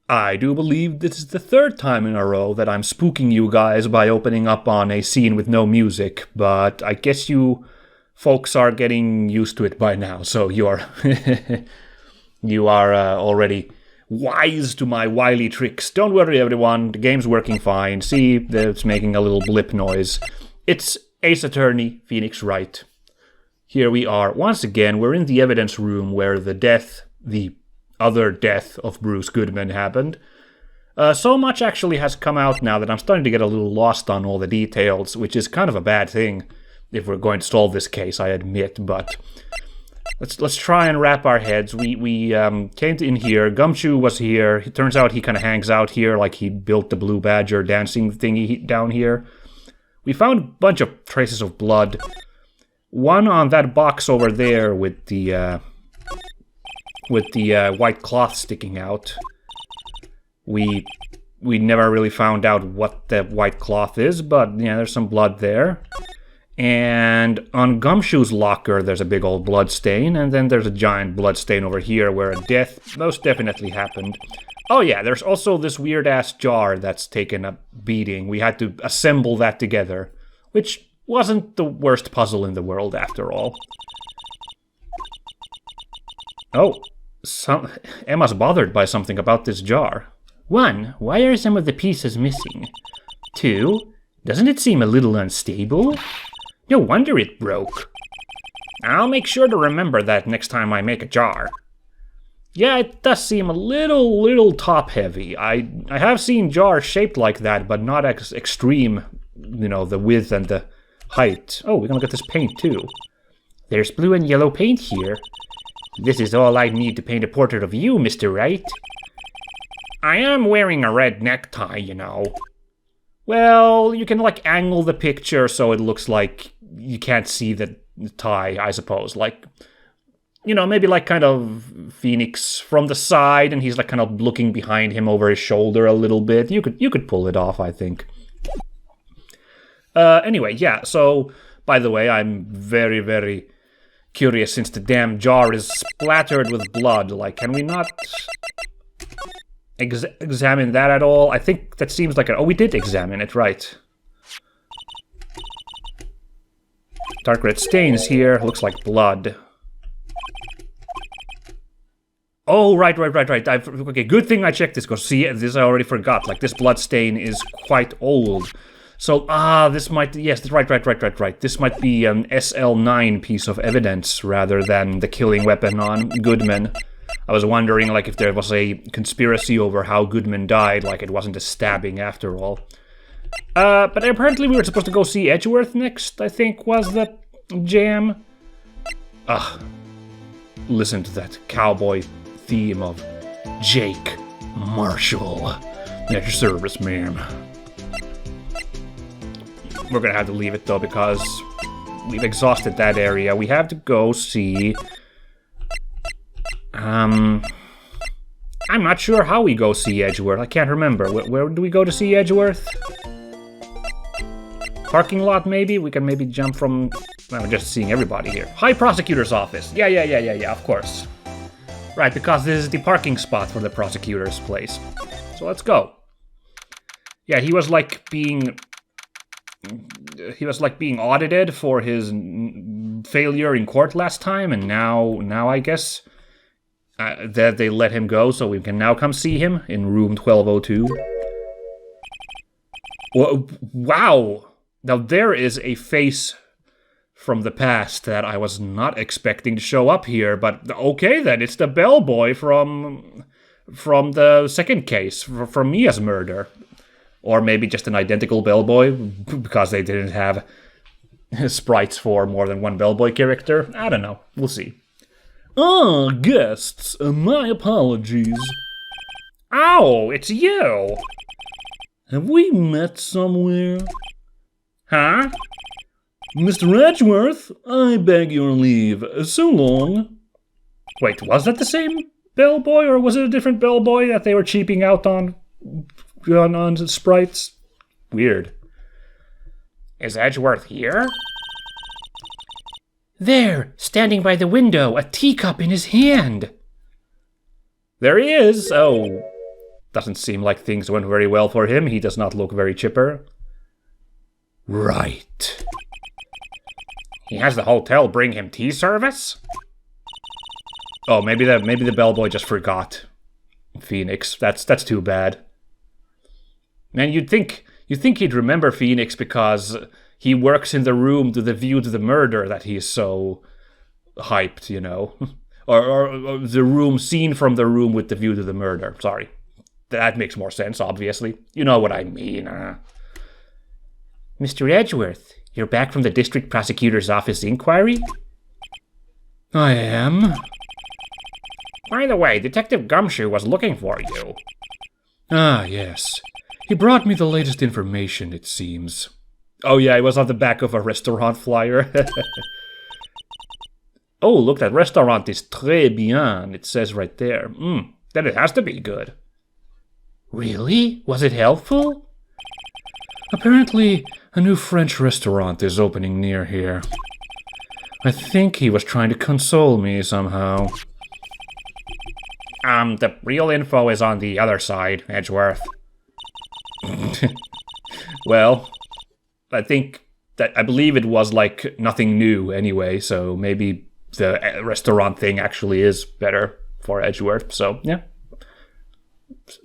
I do believe this is the third time in a row that I'm spooking you guys by opening up on a scene with no music, but I guess you folks are getting used to it by now, so you are already wise to my wily tricks. Don't worry, everyone, the game's working fine. See, it's making a little blip noise. It's Ace Attorney, Phoenix Wright. Here we are. Once again, we're in the evidence room where the other death of Bruce Goodman happened. So much actually has come out now that I'm starting to get a little lost on all the details, which is kind of a bad thing if we're going to solve this case, I admit, but let's try and wrap our heads. We came in here, Gumshoe was here. It turns out he kind of hangs out here, like he built the Blue Badger dancing thingy down here. We found a bunch of traces of blood. One on that box over there with the white cloth sticking out. We never really found out what the white cloth is, but yeah, there's some blood there. And on Gumshoe's locker, there's a big old blood stain, and then there's a giant blood stain over here where a death most definitely happened. Oh yeah, there's also this weird-ass jar that's taken a beating. We had to assemble that together, which wasn't the worst puzzle in the world after all. Oh, Emma's bothered by something about this jar. 1. Why are some of the pieces missing? 2. Doesn't it seem a little unstable? No wonder it broke. I'll make sure to remember that next time I make a jar. Yeah, it does seem a little top-heavy. I have seen jars shaped like that, but not extreme, the width and the height. Oh, we can look at this paint, too. There's blue and yellow paint here. This is all I need to paint a portrait of you, Mr. Wright. I am wearing a red necktie, Well, you can, angle the picture so it looks like you can't see the tie, I suppose. Maybe kind of Phoenix from the side, and he's kind of looking behind him over his shoulder a little bit. You could pull it off, I think. Anyway, yeah, so, by the way, I'm very, very curious since the damn jar is splattered with blood. Can we not examine that at all? I think that seems like oh, we did examine it, right. Dark red stains here, looks like blood. Oh, right. Okay, good thing I checked this, because see, this I already forgot. This blood stain is quite old. So, this might, yes, right. This might be an SL9 piece of evidence rather than the killing weapon on Goodman. I was wondering, if there was a conspiracy over how Goodman died, it wasn't a stabbing after all. But apparently we were supposed to go see Edgeworth next, I think, was the jam. Listen to that cowboy theme of Jake Marshall. At your service, ma'am. We're gonna have to leave it, though, because we've exhausted that area. We have to go see... I'm not sure how we go see Edgeworth. I can't remember. Where do we go to see Edgeworth? Parking lot, maybe? We can maybe jump from... I'm just seeing everybody here. High Prosecutor's Office. Yeah, of course. Right, because this is the parking spot for the prosecutor's place. So let's go. Yeah, he was being audited for his failure in court last time, and now I guess... that they let him go, so we can now come see him in room 1202. Wow! Now there is a face from the past that I was not expecting to show up here, but okay then, it's the bellboy from the second case, from Mia's murder. Or maybe just an identical bellboy, because they didn't have sprites for more than one bellboy character. I don't know, we'll see. Guests, my apologies. Oh, it's you! Have we met somewhere? Huh? Mr. Edgeworth, I beg your leave. So long. Wait, was that the same bellboy, or was it a different bellboy that they were cheaping out on sprites? Weird. Is Edgeworth here? There, standing by the window, a teacup in his hand. There he is. Oh, Doesn't seem like things went very well for him. He does not look very chipper. Right. He has the hotel bring him tea service? Oh, maybe the bellboy just forgot Phoenix. That's too bad. Man, you'd think he'd remember Phoenix because he works in the room to the view to the murder that he is so hyped, you know. or the room scene from the room with the view to the murder. Sorry. That makes more sense, obviously. You know what I mean. Mr. Edgeworth, you're back from the district prosecutor's office inquiry? I am. By the way, Detective Gumshoe was looking for you. Ah, yes. He brought me the latest information, it seems. Oh yeah, it was on the back of a restaurant flyer. Oh, look, that restaurant is très bien, it says right there. Then it has to be good. Really? Was it helpful? Apparently, a new French restaurant is opening near here. I think he was trying to console me somehow. The real info is on the other side, Edgeworth. Well, I believe it was like nothing new anyway, so maybe the restaurant thing actually is better for Edgeworth, so yeah.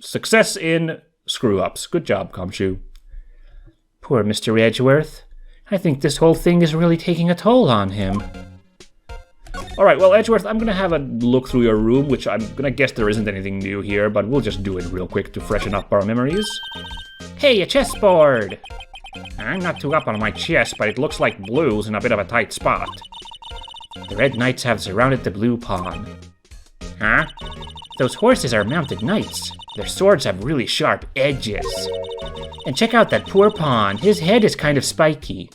Success in screw-ups. Good job, Gumshoe. Poor Mr. Edgeworth. I think this whole thing is really taking a toll on him. Alright, well, Edgeworth, I'm gonna have a look through your room, which I'm gonna guess there isn't anything new here, but we'll just do it real quick to freshen up our memories. Hey, a chessboard! I'm not too up on my chess, but it looks like blue's in a bit of a tight spot. The red knights have surrounded the blue pawn. Huh? Those horses are mounted knights. Their swords have really sharp edges. And check out that poor pawn. His head is kind of spiky.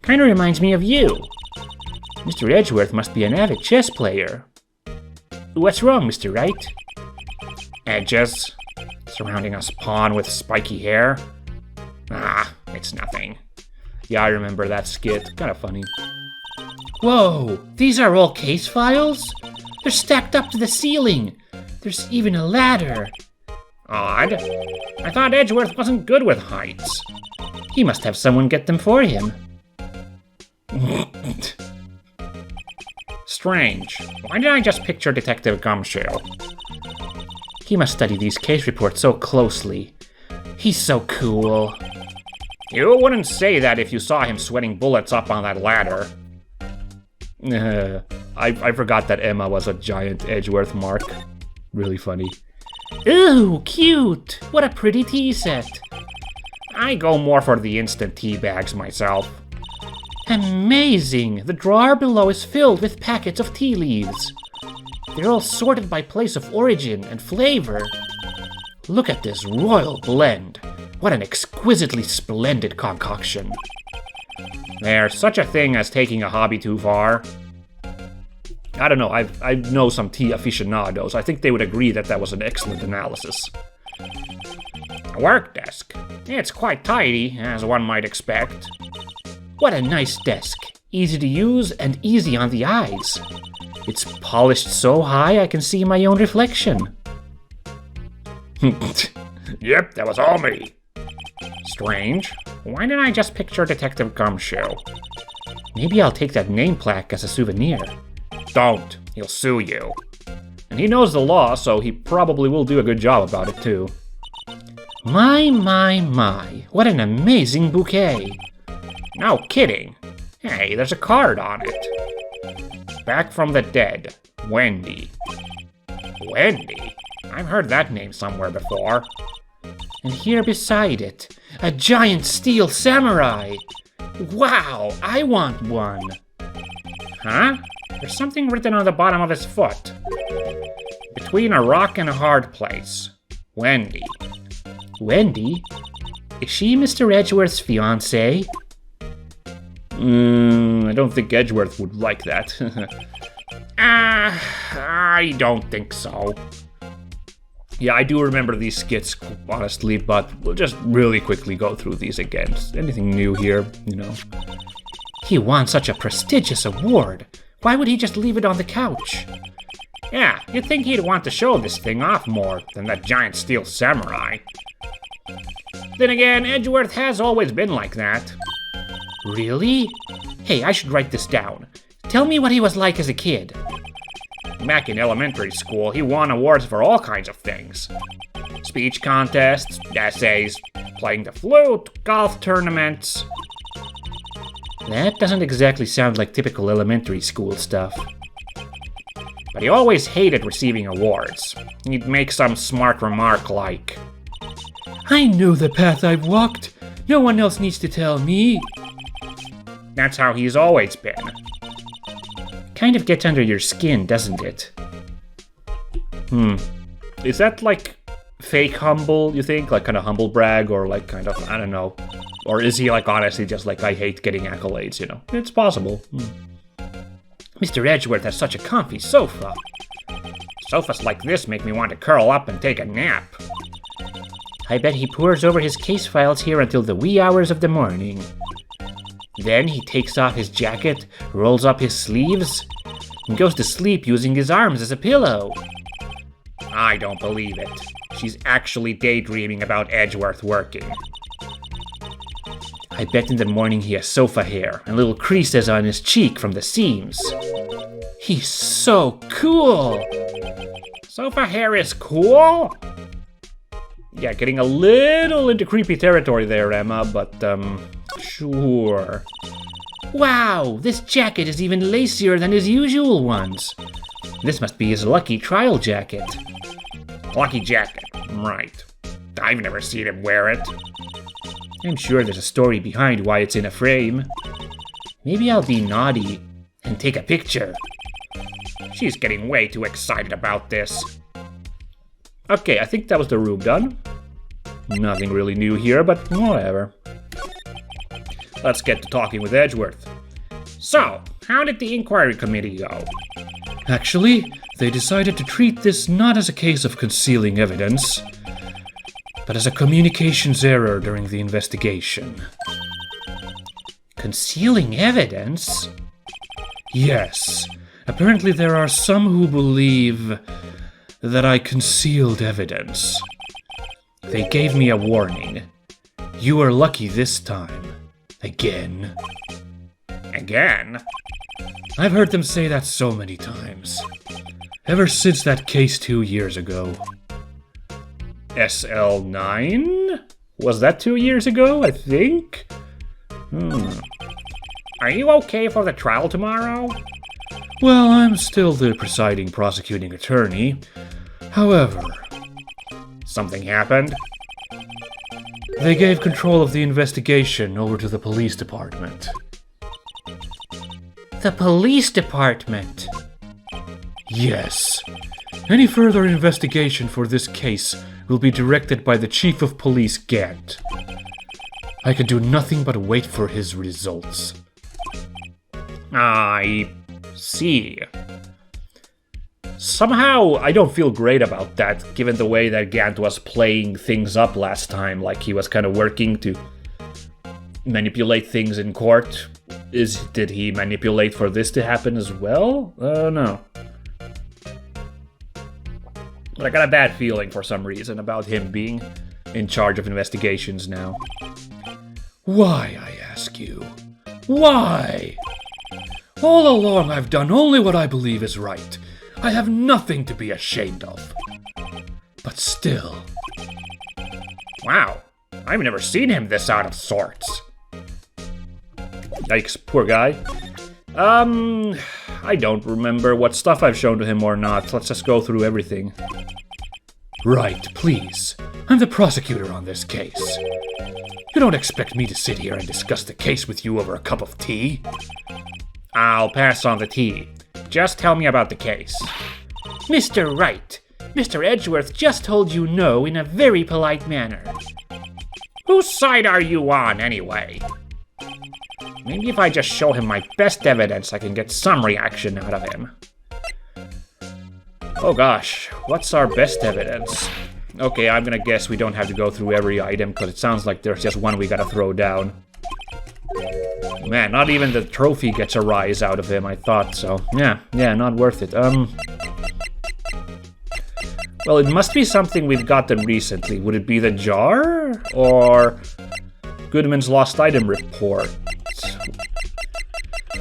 Kinda reminds me of you. Mr. Edgeworth must be an avid chess player. What's wrong, Mr. Wright? Edges. Surrounding a pawn with spiky hair. Ah, it's nothing. Yeah, I remember that skit. Kinda funny. Whoa, these are all case files? They're stacked up to the ceiling. There's even a ladder. Odd. I thought Edgeworth wasn't good with heights. He must have someone get them for him. Strange. Why did I just picture Detective Gumshoe? He must study these case reports so closely. He's so cool. You wouldn't say that if you saw him sweating bullets up on that ladder. I forgot that Emma was a giant Edgeworth mark. Really funny. Ooh, cute! What a pretty tea set. I go more for the instant tea bags myself. Amazing! The drawer below is filled with packets of tea leaves. They're all sorted by place of origin and flavor. Look at this royal blend. What an exquisitely splendid concoction. There's such a thing as taking a hobby too far. I don't know, I know some tea aficionados. I think they would agree that that was an excellent analysis. A work desk. It's quite tidy, as one might expect. What a nice desk. Easy to use and easy on the eyes. It's polished so high I can see my own reflection. Yep, that was all me. Strange. Why didn't I just picture Detective Gumshoe? Maybe I'll take that name plaque as a souvenir. Don't. He'll sue you. And he knows the law, so he probably will do a good job about it, too. My. What an amazing bouquet. No kidding. Hey, there's a card on it. Back from the dead. Wendy. Wendy? I've heard that name somewhere before. And here beside it, a giant steel samurai. Wow, I want one. Huh? There's something written on the bottom of his foot. Between a rock and a hard place. Wendy. Wendy? Is she Mr. Edgeworth's fiancée? I don't think Edgeworth would like that. I don't think so. Yeah, I do remember these skits, honestly, but we'll just really quickly go through these again. Anything new here, you know? He won such a prestigious award. Why would he just leave it on the couch? Yeah, you'd think he'd want to show this thing off more than that giant steel samurai. Then again, Edgeworth has always been like that. Really? Hey, I should write this down. Tell me what he was like as a kid. Back in elementary school, he won awards for all kinds of things. Speech contests, essays, playing the flute, golf tournaments. That doesn't exactly sound like typical elementary school stuff. But he always hated receiving awards. He'd make some smart remark like, I know the path I've walked. No one else needs to tell me. That's how he's always been. Kind of gets under your skin, doesn't it? Is that like fake humble, you think? Like kind of humble brag or like kind of, I don't know. Or is he like honestly just like, I hate getting accolades, you know? It's possible. Mr. Edgeworth has such a comfy sofa. Sofas like this make me want to curl up and take a nap. I bet he pores over his case files here until the wee hours of the morning. Then he takes off his jacket, rolls up his sleeves, and goes to sleep using his arms as a pillow. I don't believe it. She's actually daydreaming about Edgeworth working. I bet in the morning he has sofa hair and little creases on his cheek from the seams. He's so cool! Sofa hair is cool? Yeah, getting a little into creepy territory there, Emma, but, sure. Wow, this jacket is even lacier than his usual ones. This must be his lucky trial jacket. Lucky jacket, right. I've never seen him wear it. I'm sure there's a story behind why it's in a frame. Maybe I'll be naughty and take a picture. She's getting way too excited about this. Okay, I think that was the room done. Nothing really new here, but whatever. Let's get to talking with Edgeworth. So, how did the inquiry committee go? Actually, they decided to treat this not as a case of concealing evidence, but as a communications error during the investigation. Concealing evidence? Yes. Apparently there are some who believe that I concealed evidence. They gave me a warning. You are lucky this time. Again. Again? I've heard them say that so many times. Ever since that case 2 years ago. SL9? Was that 2 years ago, I think? Are you okay for the trial tomorrow? Well, I'm still the presiding prosecuting attorney. However... Something happened? They gave control of the investigation over to the police department. The police department? Yes. Any further investigation for this case will be directed by the Chief of Police Gant. I can do nothing but wait for his results. I see. Somehow, I don't feel great about that, given the way that Gant was playing things up last time, like he was kind of working to manipulate things in court. Did he manipulate for this to happen as well? No. But I got a bad feeling for some reason about him being in charge of investigations now. Why, I ask you? Why? All along I've done only what I believe is right. I have nothing to be ashamed of. But still... Wow, I've never seen him this out of sorts. Yikes, poor guy. I don't remember what stuff I've shown to him or not. Let's just go through everything. Right, please. I'm the prosecutor on this case. You don't expect me to sit here and discuss the case with you over a cup of tea? I'll pass on the tea. Just tell me about the case. Mr. Wright, Mr. Edgeworth just told you no in a very polite manner. Whose side are you on, anyway? Maybe if I just show him my best evidence, I can get some reaction out of him. Oh gosh, what's our best evidence? Okay, I'm gonna guess we don't have to go through every item, because it sounds like there's just one we gotta throw down. Man, not even the trophy gets a rise out of him, I thought so. Yeah, not worth it. Well, it must be something we've gotten recently. Would it be the jar? Or Goodman's lost item report?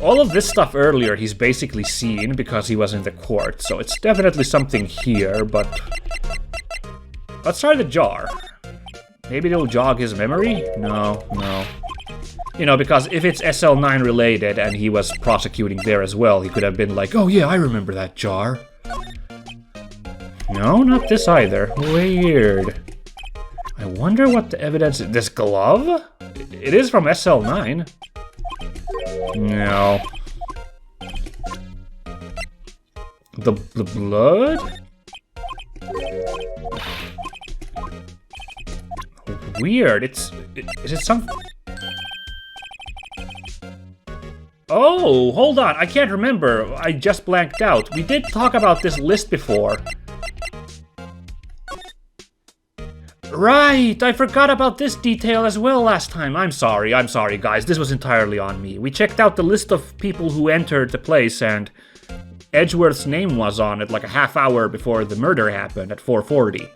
All of this stuff earlier he's basically seen because he was in the court, so it's definitely something here, but... Let's try the jar. Maybe it'll jog his memory? No. You know, because if it's SL9 related and he was prosecuting there as well, he could have been like, oh yeah, I remember that jar. No, not this either. Weird. I wonder what the evidence is. This glove? It is from SL9. No. The blood? Weird. Is it some... Oh, hold on. I can't remember. I just blanked out. We did talk about this list before. Right, I forgot about this detail as well last time. I'm sorry guys, this was entirely on me. We checked out the list of people who entered the place and Edgeworth's name was on it like a half hour before the murder happened at 4:40.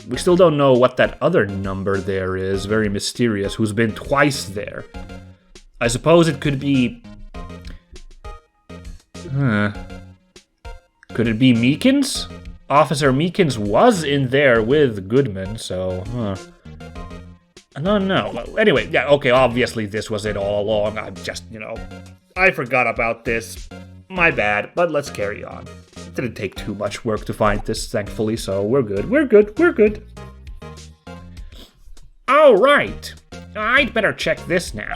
We still don't know what that other number there is, very mysterious, who's been twice there. I suppose it could be... Could it be Meekins? Officer Meekins was in there with Goodman, so... I don't know. Well, anyway, yeah, okay, obviously this was it all along. I'm just, I forgot about this. My bad, but let's carry on. It didn't take too much work to find this, thankfully, so we're good. All right. I'd better check this now.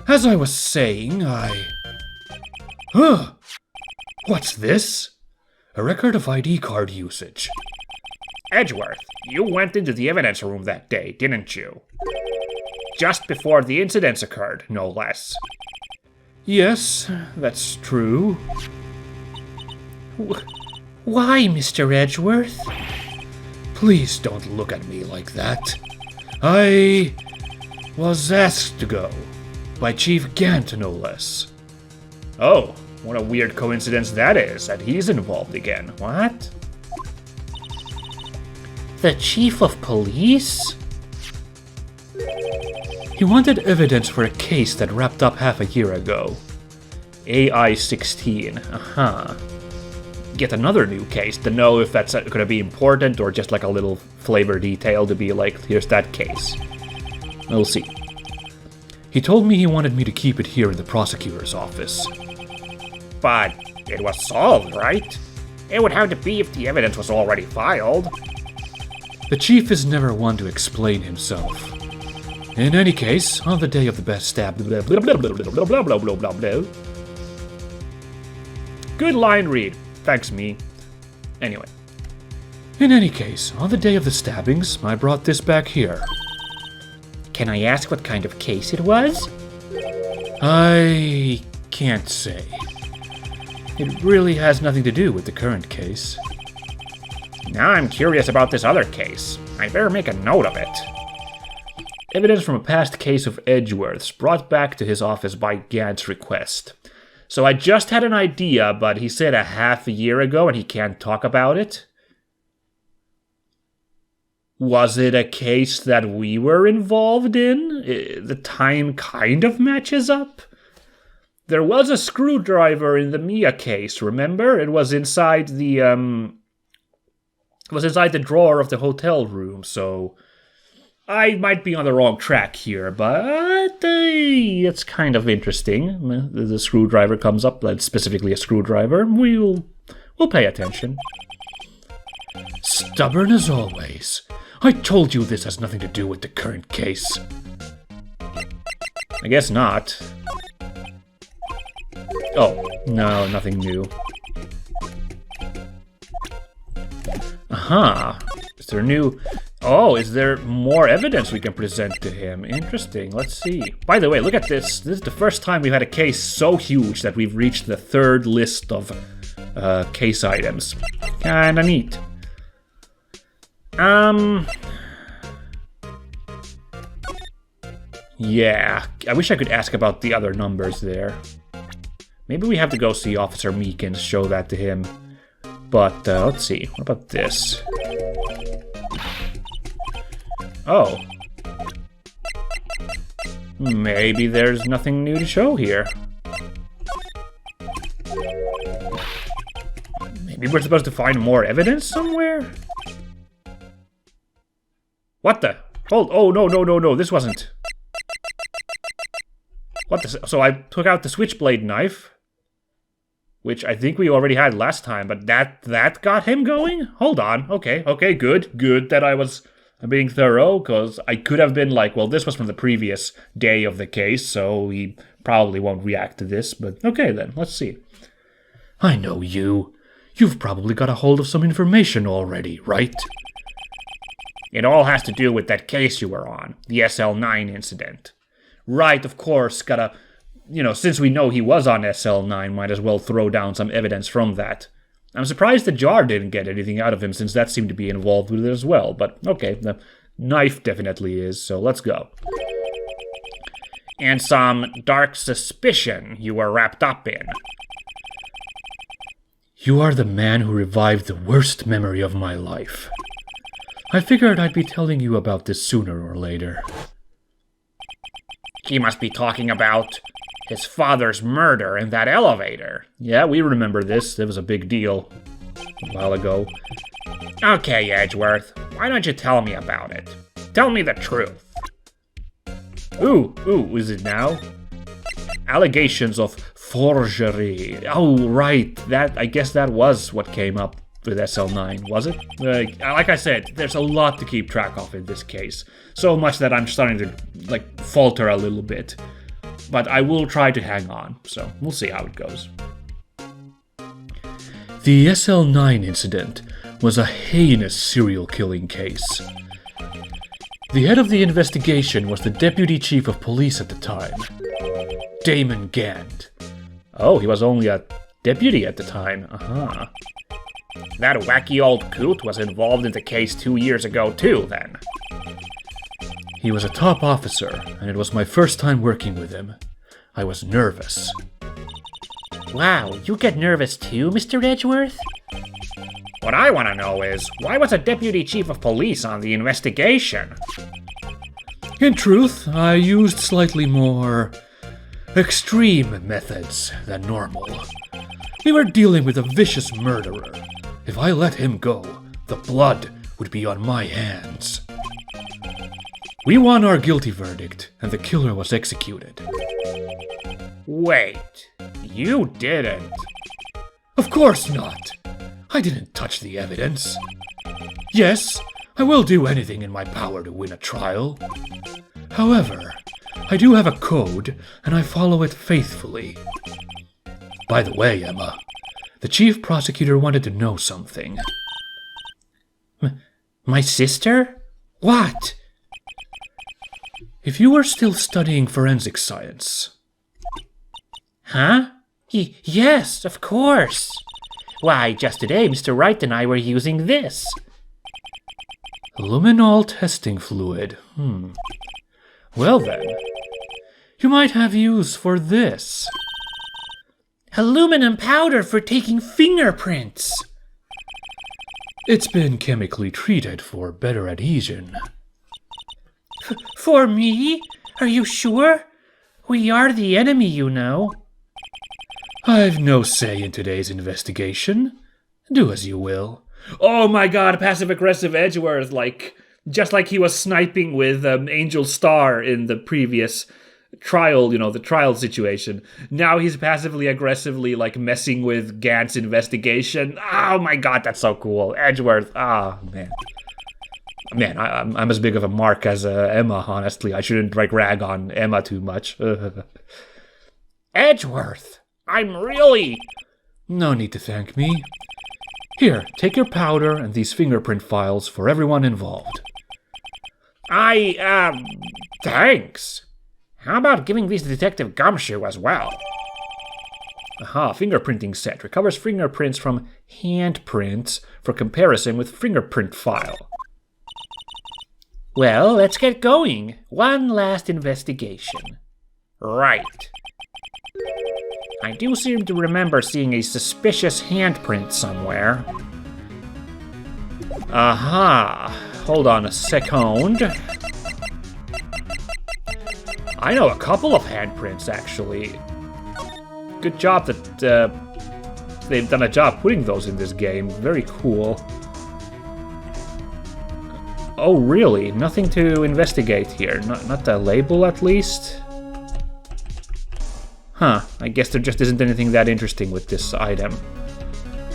As I was saying, What's this? A record of ID card usage. Edgeworth, you went into the evidence room that day, didn't you? Just before the incidents occurred, no less. Yes, that's true. Why, Mr. Edgeworth? Please don't look at me like that. I was asked to go. By Chief Gant, no less. Oh, what a weird coincidence that is, that he's involved again. What? The Chief of Police? He wanted evidence for a case that wrapped up half a year ago. AI-16, Get another new case to know if that's gonna be important or just like a little flavor detail to be like, here's that case. We'll see. He told me he wanted me to keep it here in the prosecutor's office. But it was solved, right? It would have to be if the evidence was already filed. The chief is never one to explain himself. In any case, on the day of the best stab... Good line read. Thanks, me. Anyway. In any case, on the day of the stabbings, I brought this back here. Can I ask what kind of case it was? I can't say. It really has nothing to do with the current case. Now I'm curious about this other case. I better make a note of it. Evidence from a past case of Edgeworth's brought back to his office by Gant's request. So I just had an idea, but he said a half a year ago and he can't talk about it. Was it a case that we were involved in? The time kind of matches up. There was a screwdriver in the Mia case, remember? It was inside the drawer of the hotel room, so I might be on the wrong track here, but it's kind of interesting. The screwdriver comes up, that's specifically a screwdriver. We'll pay attention. Stubborn as always. I told you this has nothing to do with the current case. I guess not. Oh, no, nothing new. Is there new... Oh, is there more evidence we can present to him? Interesting, let's see. By the way, look at this. This is the first time we've had a case so huge that we've reached the third list of case items. Kinda neat. Yeah, I wish I could ask about the other numbers there. Maybe we have to go see Officer Meekins, show that to him. But let's see. What about this? Oh. Maybe there's nothing new to show here. Maybe we're supposed to find more evidence somewhere? What the? Hold. Oh, no. This wasn't. What the? So I took out the switchblade knife, which I think we already had last time, but that got him going? Hold on. Okay, good that I was being thorough, because I could have been like, well, this was from the previous day of the case, so he probably won't react to this, but okay then, let's see. I know you. You've probably got a hold of some information already, right? It all has to do with that case you were on, the SL9 incident. Wright, of course, gotta, since we know he was on SL9, might as well throw down some evidence from that. I'm surprised the jar didn't get anything out of him, since that seemed to be involved with it as well, but okay, the knife definitely is, so let's go. And some dark suspicion you were wrapped up in. You are the man who revived the worst memory of my life. I figured I'd be telling you about this sooner or later. He must be talking about his father's murder in that elevator. Yeah, we remember this. It was a big deal a while ago. Okay, Edgeworth, why don't you tell me about it? Tell me the truth. Ooh, is it now? Allegations of forgery. Oh, right. I guess that was what came up with SL9, was it? Like I said, there's a lot to keep track of in this case. So much that I'm starting to, falter a little bit. But I will try to hang on, so we'll see how it goes. The SL9 incident was a heinous serial killing case. The head of the investigation was the deputy chief of police at the time, Damon Gant. Oh, he was only a deputy at the time. Uh-huh. That wacky old coot was involved in the case 2 years ago too, then. He was a top officer, and it was my first time working with him. I was nervous. Wow, you get nervous too, Mr. Edgeworth? What I want to know is, why was a deputy chief of police on the investigation? In truth, I used slightly more extreme methods than normal. We were dealing with a vicious murderer. If I let him go, the blood would be on my hands. We won our guilty verdict, and the killer was executed. Wait, you didn't? Of course not. I didn't touch the evidence. Yes, I will do anything in my power to win a trial. However, I do have a code, and I follow it faithfully. By the way, Emma, the chief prosecutor wanted to know something. My sister? What? If you were still studying forensic science. Huh? Yes, of course. Why, just today Mr. Wright and I were using this. Luminol testing fluid. Well then, you might have use for this. Aluminum powder for taking fingerprints. It's been chemically treated for better adhesion. For me? Are you sure? We are the enemy, you know. I've no say in today's investigation. Do as you will. Oh my god, passive-aggressive Edgeworth, just like he was sniping with Angel Star in the previous trial, the trial situation. Now he's passively aggressively, messing with Gant's investigation. Oh my god, that's so cool. Edgeworth, man. Man, I'm as big of a mark as Emma, honestly. I shouldn't rag on Emma too much. Edgeworth, I'm really... No need to thank me. Here, take your powder and these fingerprint files for everyone involved. Thanks. How about giving these to Detective Gumshoe as well? Aha, fingerprinting set. Recovers fingerprints from handprints for comparison with fingerprint file. Well, let's get going. One last investigation. Right. I do seem to remember seeing a suspicious handprint somewhere. Aha! Hold on a second. I know a couple of handprints, actually. Good job that they've done a job putting those in this game. Very cool. Oh, really? Nothing to investigate here. Not the label, at least? Huh. I guess there just isn't anything that interesting with this item.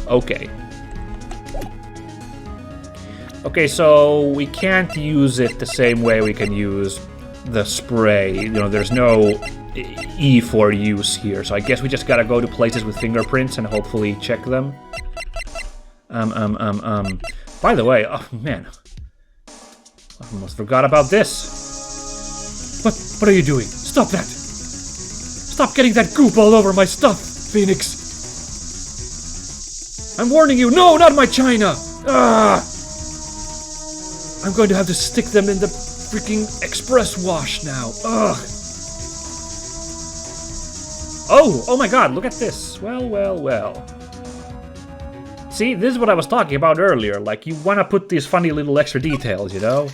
Okay. Okay, so we can't use it the same way we can use the spray. You know, there's no E for use here, so I guess we just gotta go to places with fingerprints and hopefully check them. By the way, oh man, I almost forgot about this. What are you doing? Stop that! Stop getting that goop all over my stuff, Phoenix! I'm warning you, no, not my china! Ah! I'm going to have to stick them in the freaking express wash now. Ugh! Oh my god, look at this. Well. See, this is what I was talking about earlier. Like, you want to put these funny little extra details, you know?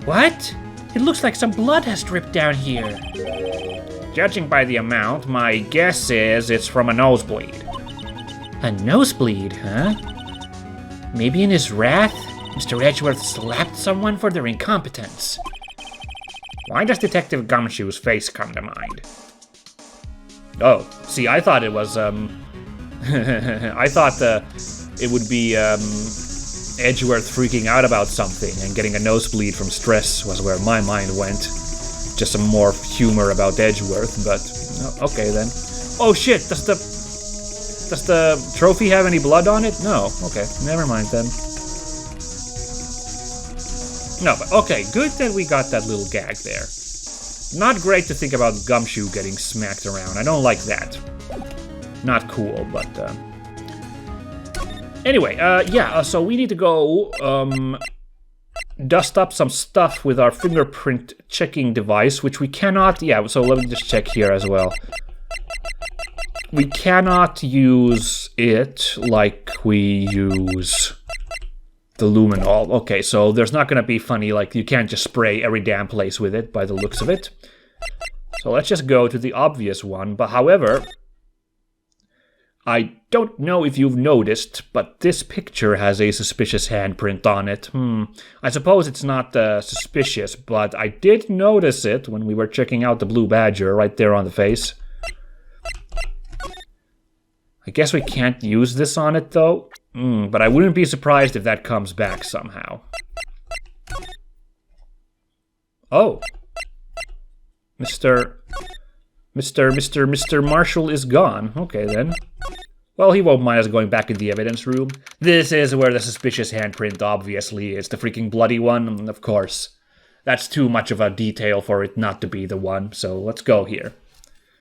What? It looks like some blood has dripped down here. Judging by the amount, my guess is it's from a nosebleed. A nosebleed, huh? Maybe in his wrath, Mr. Edgeworth slapped someone for their incompetence. Why does Detective Gumshoe's face come to mind? Oh, see, I thought it was, I thought it would be, Edgeworth freaking out about something and getting a nosebleed from stress was where my mind went. Just some more humor about Edgeworth, but okay then. Oh shit, does the trophy have any blood on it? No, okay, never mind then. No, but okay, good that we got that little gag there. Not great to think about Gumshoe getting smacked around. I don't like that. Not cool, but anyway, yeah, so we need to go dust up some stuff with our fingerprint checking device, which we cannot, yeah, so let me just check here as well. We cannot use it like we use the luminol. Okay, so there's not gonna be funny, like, you can't just spray every damn place with it by the looks of it. So let's just go to the obvious one, but however, I don't know if you've noticed, but this picture has a suspicious handprint on it. I suppose it's not suspicious, but I did notice it when we were checking out the blue badger right there on the face. I guess we can't use this on it, though. But I wouldn't be surprised if that comes back somehow. Oh. Mr. Marshall is gone. Okay, then. Well, he won't mind us going back in the evidence room. This is where the suspicious handprint obviously is. The freaking bloody one, of course. That's too much of a detail for it not to be the one, so let's go here.